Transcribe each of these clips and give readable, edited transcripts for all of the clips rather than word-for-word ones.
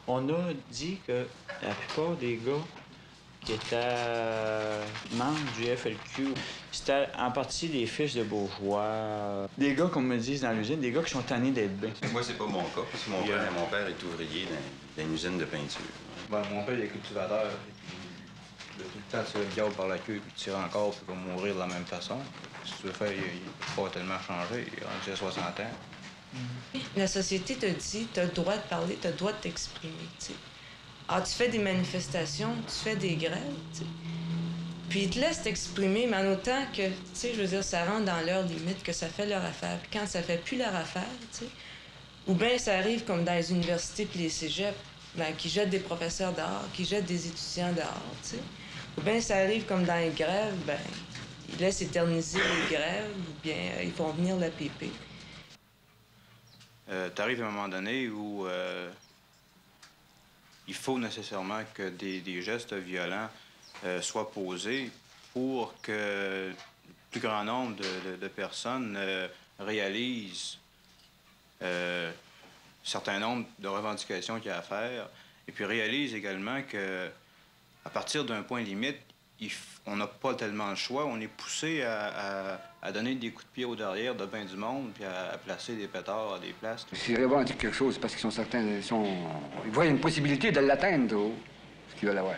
On a dit que la plupart des gars qui étaient membres du FLQ, c'était en partie des fils de bourgeois. Des gars, comme me disent dans l'usine, des gars qui sont tannés d'être bien. Moi, c'est pas mon cas, parce que mon père est ouvrier dans une usine de peinture. Ben, mon père, il est cultivateur. De tout le temps, tirer le diable par la queue, puis tirer encore, puis il va mourir de la même façon. Si tu veux faire, il n'a pas tellement changé. Il est rendu à 60 ans. La société te dit, tu as le droit de parler, tu as le droit de t'exprimer, tu sais. Alors, tu fais des manifestations, tu fais des grèves, tu sais. Puis ils te laissent t'exprimer, mais en autant que, tu sais, je veux dire, ça rentre dans leur limite, que ça fait leur affaire. Puis quand ça fait plus leur affaire, tu sais, ou bien ça arrive comme dans les universités puis les cégeps, ben, qui jettent des professeurs dehors, qui jettent des étudiants dehors, tu sais. Ou bien ça arrive comme dans les grèves, ben, ils laissent éterniser les grèves, ou bien ils font venir la PP. T'arrives à un moment donné où il faut nécessairement que des gestes violents soient posés pour que le plus grand nombre de personnes réalisent un certain nombre de revendications qu'il y a à faire, et puis réalisent également que à partir d'un point limite, on n'a pas tellement le choix. On est poussé à donner des coups de pied au derrière de bien du monde, puis à placer des pétards à des places. S'ils revendiquent quelque chose, parce qu'ils sont certains, ils voient une possibilité de l'atteindre, ce qu'ils veulent avoir.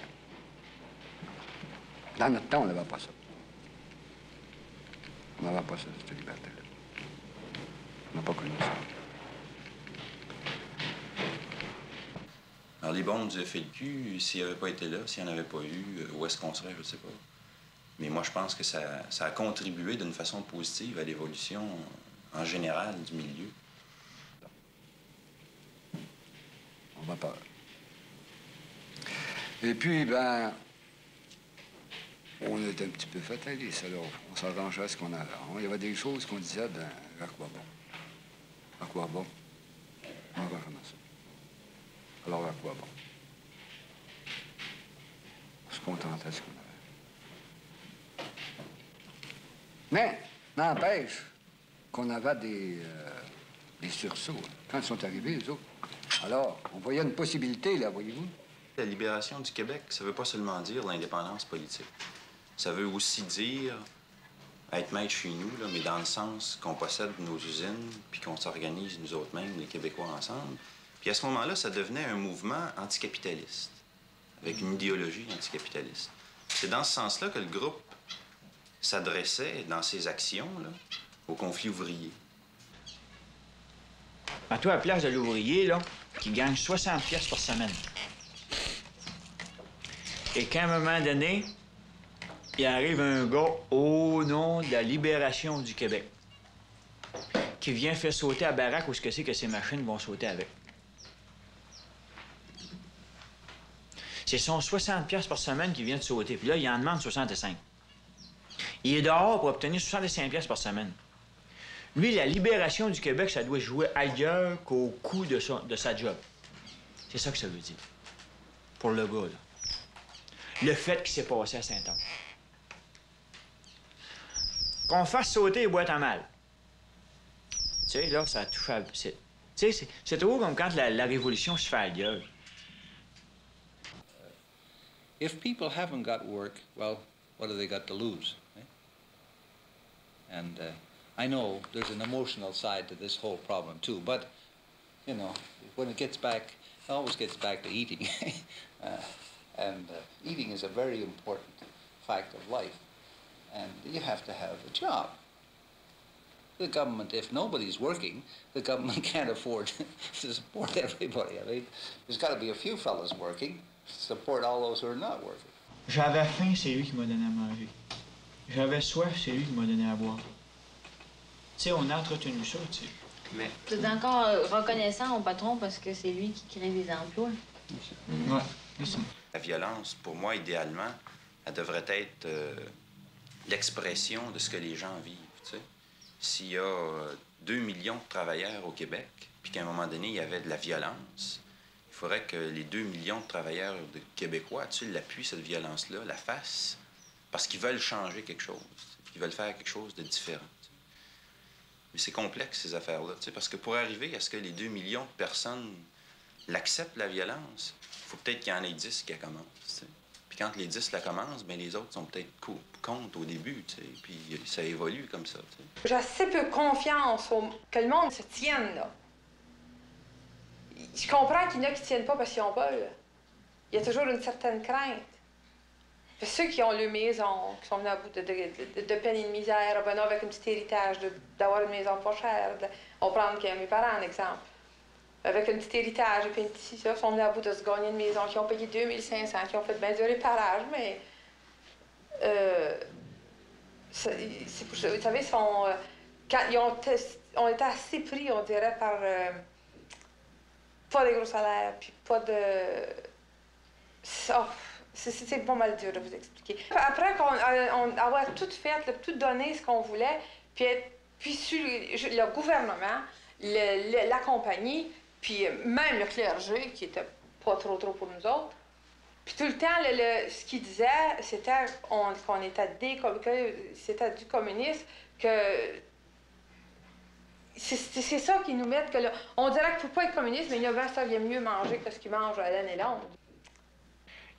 Dans notre temps, on n'avait pas ça. On n'avait pas ça, cette liberté-là. On n'a pas connu ça. Alors, les bombes du FLQ, s'il n'y avait pas été là, s'il n'y en avait pas eu, où est-ce qu'on serait, je ne sais pas. Mais moi, je pense que ça a contribué d'une façon positive à l'évolution en général du milieu. On va pas. Et puis, ben, on était un petit peu fataliste, alors on s'arrangeait à ce qu'on avait. Il y avait des choses qu'on disait, ben, à quoi bon? À quoi bon? On va faire ça. Alors, à quoi bon? On se contentait de ce qu'on avait. Mais, n'empêche qu'on avait des sursauts. Quand ils sont arrivés, les autres, alors, on voyait une possibilité, là, voyez-vous. La libération du Québec, ça ne veut pas seulement dire l'indépendance politique. Ça veut aussi dire être maître chez nous, là, mais dans le sens qu'on possède nos usines, puis qu'on s'organise nous autres mêmes, les Québécois ensemble. Puis à ce moment-là, ça devenait un mouvement anticapitaliste, avec une idéologie anticapitaliste. C'est dans ce sens-là que le groupe s'adressait, dans ses actions, là, au conflit ouvrier. À toi, à la place de l'ouvrier, là, qui gagne 60 pièces par semaine. Et qu'à un moment donné, il arrive un gars au nom de la libération du Québec qui vient faire sauter à baraque où ce que c'est que ces machines vont sauter avec. C'est son 60 pièces par semaine qui vient de sauter. Puis là, il en demande 65. Il est dehors pour obtenir 65 pièces par semaine. Lui, la libération du Québec, ça doit jouer ailleurs qu'au coût de sa job. C'est ça que ça veut dire. Pour le gars, là. Le fait qu'il s'est passé à Saint-Onge. Qu'on fasse sauter les boîtes à mal. Tu sais, là, ça touche à... Tu sais, c'est trop comme quand la révolution se fait à gueule. If people haven't got work, well, what have they got to lose? Eh? And I know there's an emotional side to this whole problem too, but, you know, when it gets back, it always gets back to eating. Eating is a very important fact of life, and you have to have a job. The government, if nobody's working, the government can't afford to support everybody. I mean, there's got to be a few fellas working to support all those who are not working. J'avais faim, c'est lui qui m'a donné à manger. J'avais soif, c'est lui qui m'a donné à boire. Tu sais, on a entretenu ça, tu sais. Mais... Vous êtes encore reconnaissant au patron parce que c'est lui qui crée des emplois. Ouais, c'est ça. La violence, pour moi, idéalement, elle devrait être l'expression de ce que les gens vivent, tu sais. S'il y a 2 millions de travailleurs au Québec, puis qu'à un moment donné, il y avait de la violence, il faudrait que les 2 millions de travailleurs québécois, tu sais, l'appuient, cette violence-là, la fassent, parce qu'ils veulent changer quelque chose, ils veulent faire quelque chose de différent. Tu sais. Mais c'est complexe, ces affaires-là, tu sais, parce que pour arriver à ce que les 2 millions de personnes l'acceptent, la violence, il faut peut-être qu'il y en ait 10 qui la commencent, tu sais. Puis quand les 10 la commencent, bien, les autres sont peut-être contre au début, tu sais. Puis ça évolue comme ça, tu sais. J'ai assez peu confiance que le monde se tienne, là. Je comprends qu'il y en a qui ne tiennent pas parce qu'ils ont peur. Il y a toujours une certaine crainte. Puis ceux qui ont leur maison, qui sont venus à bout de peine et de misère, revenant avec un petit héritage, d'avoir une maison pas chère. On va prendre mes parents, en exemple. Avec un petit héritage et puis un petit ça, sont venus à bout de se gagner une maison, qui ont payé 2500, qui ont fait bien du réparage, mais... vous savez, quand ils ont été assez pris, on dirait, par... pas de gros salaires, puis pas de... Oh, c'est pas mal dur de vous expliquer. Après qu'on avoir tout fait, tout donné ce qu'on voulait, puis sur le gouvernement, la compagnie, puis même le clergé, qui était pas trop pour nous autres, puis tout le temps, ce qu'il disait, c'était qu'on était c'était du communisme, que c'est ça qui nous met que là, on dirait qu'il ne faut pas être communiste, mais il y a 20 ça vient mieux manger que ce qu'ils mangent à l'année longue.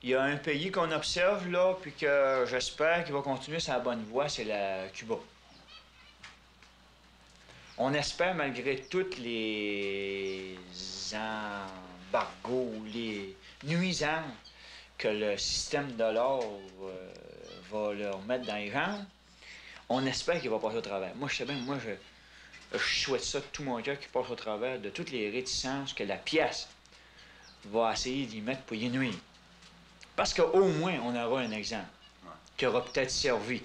Il y a un pays qu'on observe, là, puis que j'espère qu'il va continuer sur la bonne voie, c'est la Cuba. On espère, malgré tous les embargos, les nuisances que le système de l'or va leur mettre dans les jambes, on espère qu'il va passer au travers. Moi, je sais bien, je souhaite ça de tout mon cœur qu'il passe au travers de toutes les réticences que la pièce va essayer d'y mettre pour y nuire. Parce qu'au moins, on aura un exemple qui aura peut-être servi